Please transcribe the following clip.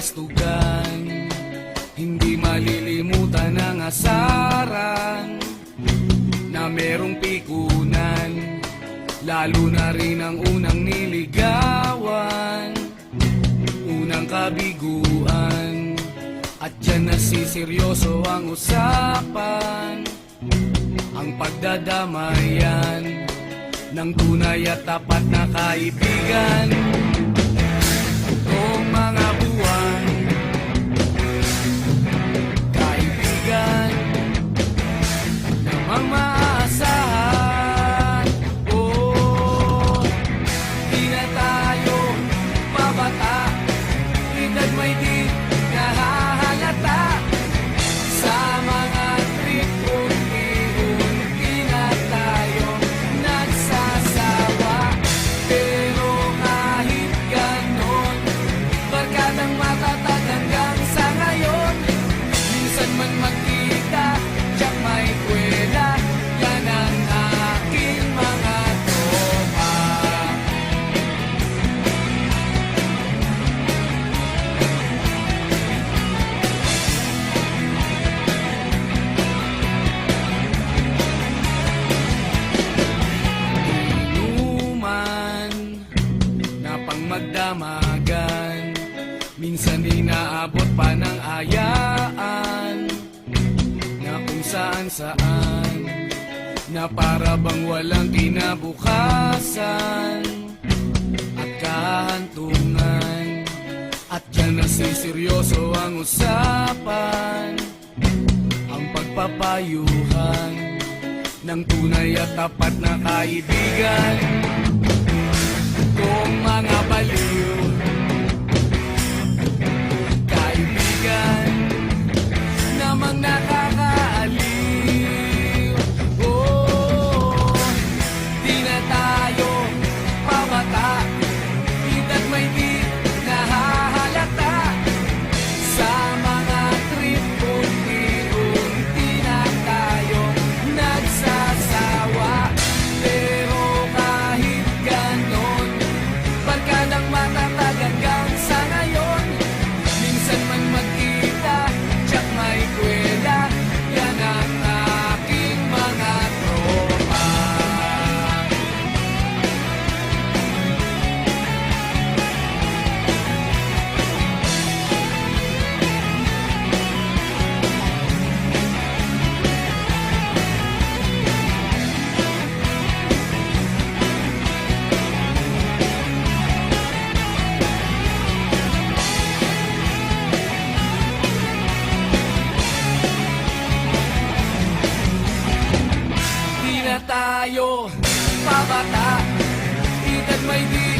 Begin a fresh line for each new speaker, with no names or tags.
kastugan. Hindi malilimutan ang asaran na merong pikunan, lalo na rin ang unang niligawan, unang kabiguan. At dyan nasiseryoso ang usapan, ang pagdadamayan ng tunay at tapat na kaibigan. Noong mga buwan, kaibigan namang maaasahan. Oh, di na tayo mabata, edad may di nahahalata. Sa mga trip unti-unti na tayo nagsasawa. Pero kahit ganon, barkadang matatag hanggang sa ngayon. Minsan man magkita, tiyak may kwela, yan ang aking mga tropa. Inuman na pang magdamagan, minsan inaabot pa ng ayaan, na kung saan-saan, na para bang walang kinabukasan at kahantungan. At dyan nasiseryoso ang usapan, ang pagpapayuhan ng tunay at tapat na kaibigan. Kung mga baliw, kaibigan namang nakakaaliw. Oh, di na tayo pabata, edad may di nahahalata. Sa mga trip unti-unti na tayo nagsasawa. Pero kahit ganon, barkadang matatag hanggang sa ngayon. Minsan man magkita, tiyak may kwela, yan ang aking mga tropa. Di na tayo pabata, edad may di